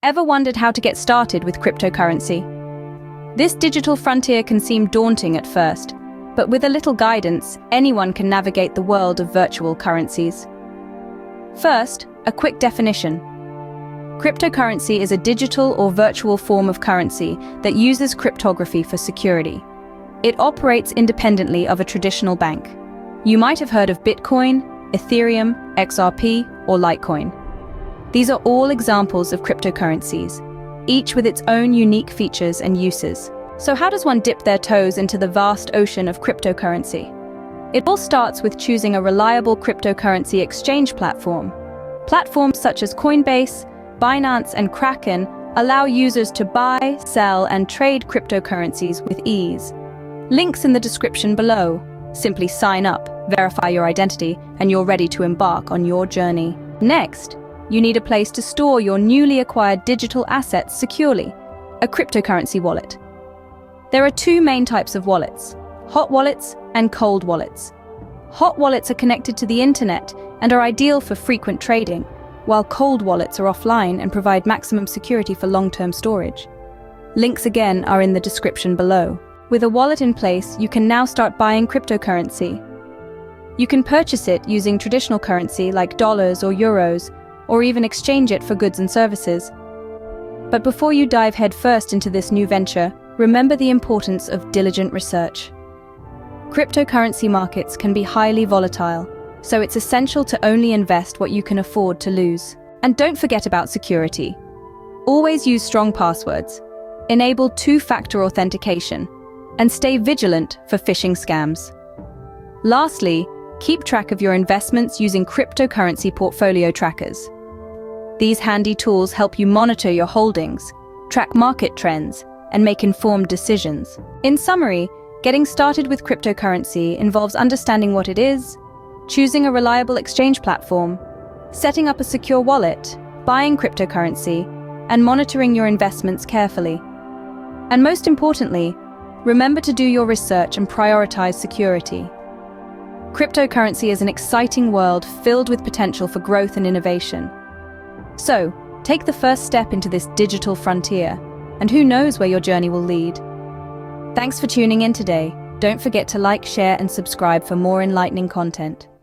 Ever wondered how to get started with cryptocurrency? This digital frontier can seem daunting at first, but with a little guidance, anyone can navigate the world of virtual currencies. First, a quick definition. Cryptocurrency is a digital or virtual form of currency that uses cryptography for security. It operates independently of a traditional bank. You might have heard of Bitcoin, Ethereum, XRP, or Litecoin. These are all examples of cryptocurrencies, each with its own unique features and uses. So how does one dip their toes into the vast ocean of cryptocurrency? It all starts with choosing a reliable cryptocurrency exchange platform. Platforms such as Coinbase, Binance, and Kraken allow users to buy, sell, and trade cryptocurrencies with ease. Links in the description below. Simply sign up, verify your identity, and you're ready to embark on your journey. Next, you need a place to store your newly acquired digital assets securely, a cryptocurrency wallet. There are two main types of wallets, hot wallets and cold wallets. Hot wallets are connected to the internet and are ideal for frequent trading, while cold wallets are offline and provide maximum security for long-term storage. Links again are in the description below. With a wallet in place, you can now start buying cryptocurrency. You can purchase it using traditional currency like dollars or euros, or even exchange it for goods and services. But before you dive headfirst into this new venture, remember the importance of diligent research. Cryptocurrency markets can be highly volatile, so it's essential to only invest what you can afford to lose. And don't forget about security. Always use strong passwords, enable two-factor authentication, and stay vigilant for phishing scams. Lastly, keep track of your investments using cryptocurrency portfolio trackers. These handy tools help you monitor your holdings, track market trends, and make informed decisions. In summary, getting started with cryptocurrency involves understanding what it is, choosing a reliable exchange platform, setting up a secure wallet, buying cryptocurrency, and monitoring your investments carefully. And most importantly, remember to do your research and prioritize security. Cryptocurrency is an exciting world filled with potential for growth and innovation. So, take the first step into this digital frontier, and who knows where your journey will lead. Thanks for tuning in today. Don't forget to like, share, and subscribe for more enlightening content.